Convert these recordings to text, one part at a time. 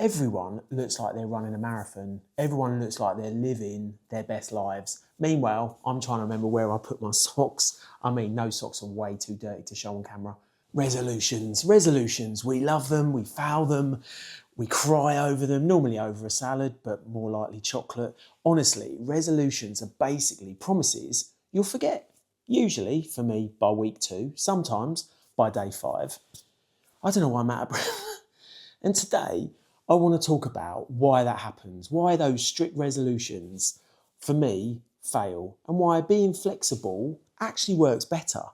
Everyone looks like they're running a marathon. Everyone looks like they're living their best lives. Meanwhile, I'm trying to remember where I put my socks. I mean, no socks are way too dirty to show on camera. Resolutions. We love them, we foul them, we cry over them, normally over a salad, but more likely chocolate. Honestly, resolutions are basically promises you'll forget. Usually, for me, by week 2, sometimes by day 5. I don't know why I'm out of breath. And today, I want to talk about why that happens, why those strict resolutions, for me, fail, and why being flexible actually works better.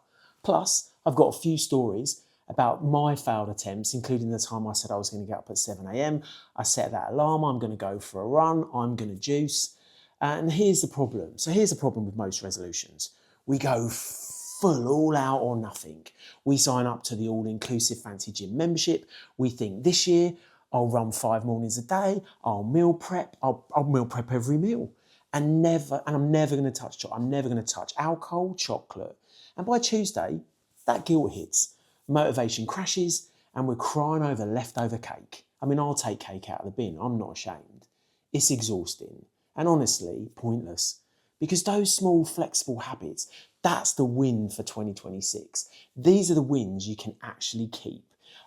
Plus, I've got a few stories about my failed attempts, including the time I said I was going to get up at 7 a.m. I set that alarm, I'm going to go for a run, I'm going to juice. And here's the problem. So here's the problem with most resolutions. We go full all out or nothing. We sign up to the all-inclusive fancy gym membership. We think this year I'll run 5 mornings a day, I'll meal prep, I'll meal prep every meal. And I'm never going to touch chocolate. I'm never going to touch alcohol, chocolate. And by Tuesday, that guilt hits. Motivation crashes and we're crying over leftover cake. I mean, I'll take cake out of the bin. I'm not ashamed. It's exhausting and honestly pointless because those small flexible habits, that's the win for 2026. These are the wins you can actually keep.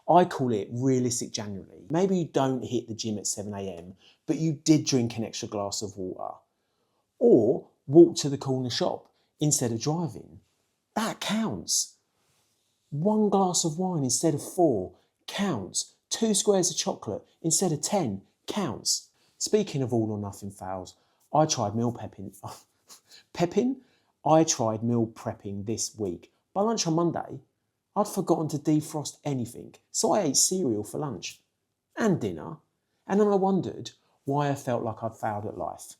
I call it realistic January. Maybe you don't hit the gym at 7 a.m, but you did drink an extra glass of water. Or walk to the corner shop instead of driving. That counts. 1 glass of wine instead of 4 counts. 2 squares of chocolate instead of 10 counts. Speaking of all or nothing fails, I tried meal prepping. I tried meal prepping this week. By lunch on Monday, I'd forgotten to defrost anything, so I ate cereal for lunch and dinner, and then I wondered why I felt like I'd failed at life.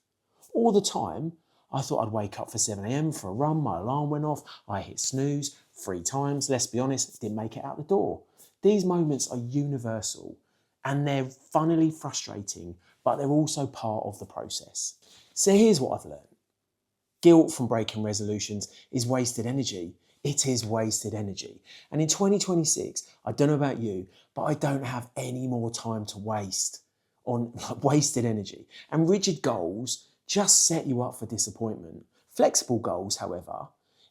All the time, I thought I'd wake up for 7 a.m. for a run, my alarm went off, I hit snooze 3 times, let's be honest, didn't make it out the door. These moments are universal and they're funnily frustrating, but they're also part of the process. So here's what I've learned. Guilt from breaking resolutions is wasted energy. It is wasted energy. And in 2026, I don't know about you, but I don't have any more time to waste on wasted energy. And rigid goals just set you up for disappointment. Flexible goals, however,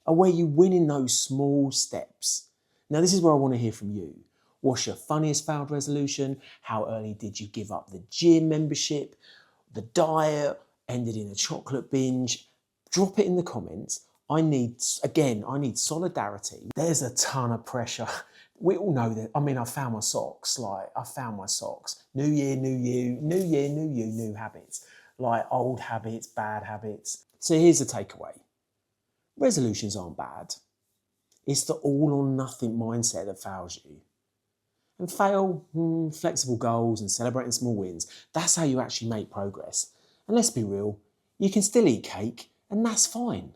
are where you win in those small steps. Now, this is where I want to hear from you. What's your funniest failed resolution? How early did you give up the gym membership? The diet ended in a chocolate binge? Drop it in the comments. I need solidarity. There's a ton of pressure. We all know that. I mean, I found my socks. New year, new you, new year, new you, new habits. Like old habits, bad habits. So here's the takeaway. Resolutions aren't bad. It's the all or nothing mindset that fails you. And flexible goals and celebrating small wins, that's how you actually make progress. And let's be real, you can still eat cake and that's fine.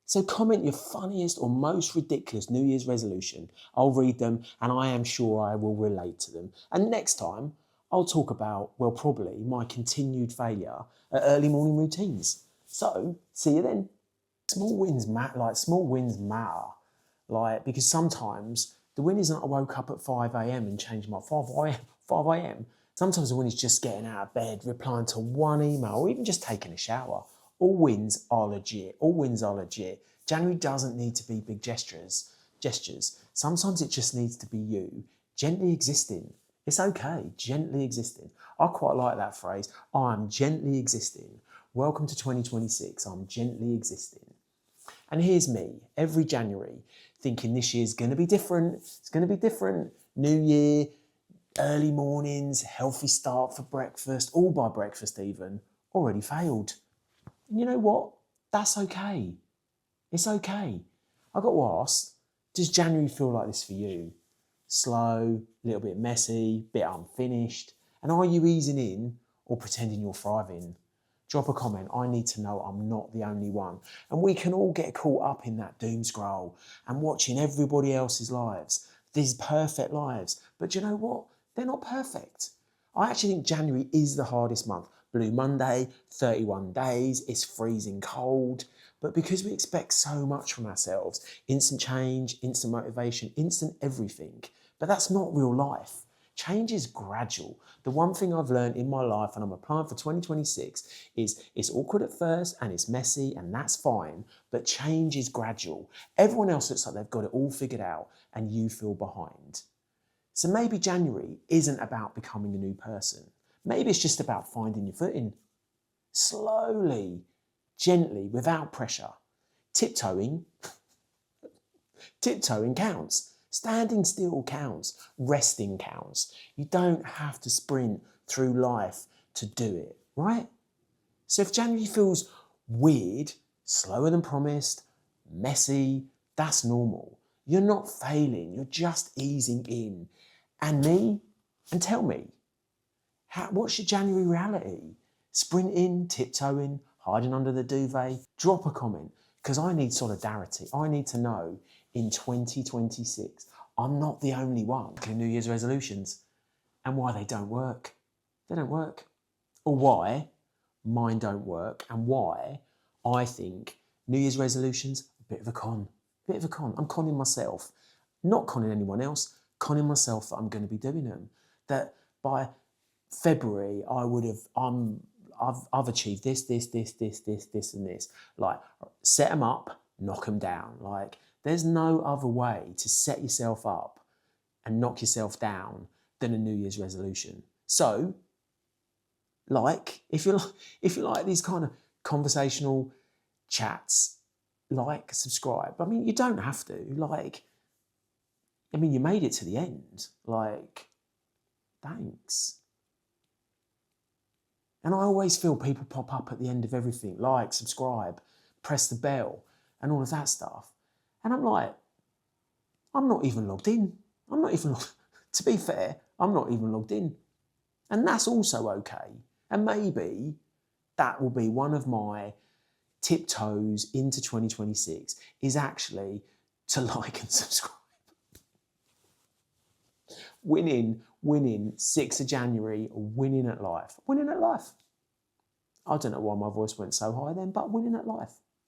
So comment your funniest or most ridiculous New Year's resolution. I'll read them and I am sure I will relate to them. And next time, I'll talk about, well, probably my continued failure at early morning routines. So, see you then. Small wins matter. Because sometimes the win isn't I woke up at 5 a.m. and changed my 5 a.m. Sometimes the win is just getting out of bed, replying to one email, or even just taking a shower. All wins are legit. January doesn't need to be big gestures. Sometimes it just needs to be you, gently existing. It's okay, gently existing. I quite like that phrase. I'm gently existing. Welcome to 2026. I'm gently existing. And here's me, every January, thinking this year's going to be different. It's going to be different. New year, early mornings, healthy start for breakfast, all by breakfast even, already failed. And you know what? That's okay. It's okay. I got to ask, does January feel like this for you? Slow, a little bit messy, bit unfinished? And are you easing in or pretending you're thriving? Drop a comment. I need to know I'm not the only one. And we can all get caught up in that doom scroll and watching everybody else's lives, these perfect lives. But you know what? They're not perfect. I actually think January is the hardest month. Blue Monday, 31 days, it's freezing cold. But because we expect so much from ourselves, instant change, instant motivation, instant everything, but that's not real life. Change is gradual. The one thing I've learned in my life, and I'm applying for 2026, is it's awkward at first and it's messy, and that's fine, but change is gradual. Everyone else looks like they've got it all figured out and you feel behind. So maybe January isn't about becoming a new person. Maybe it's just about finding your footing. Slowly, gently, without pressure. Tiptoeing counts. Standing still counts. Resting counts. You don't have to sprint through life to do it, right? So if January feels weird, slower than promised, messy, that's normal. You're not failing, you're just easing in. And tell me, what's your January reality? Sprinting, tiptoeing, hiding under the duvet? Drop a comment, because I need solidarity. I need to know in 2026, I'm not the only one. New Year's resolutions and why they don't work. They don't work. Or why mine don't work, and why I think New Year's resolutions, a bit of a con. I'm conning myself. Not conning anyone else, conning myself that I'm going to be doing them. That by February, I've achieved this, and this. Like, set them up, knock them down. Like, there's no other way to set yourself up and knock yourself down than a New Year's resolution. So, like, if you like these kind of conversational chats, like, subscribe. I mean, you don't have to. Like, I mean, you made it to the end. Like, thanks. And I always feel people pop up at the end of everything, like, subscribe, press the bell, and all of that stuff. And I'm like, I'm not even logged in. To be fair, I'm not even logged in. And that's also okay. And maybe that will be one of my tiptoes into 2026, is actually to like and subscribe. Winning, 6th of January, winning at life. I don't know why my voice went so high then, but winning at life.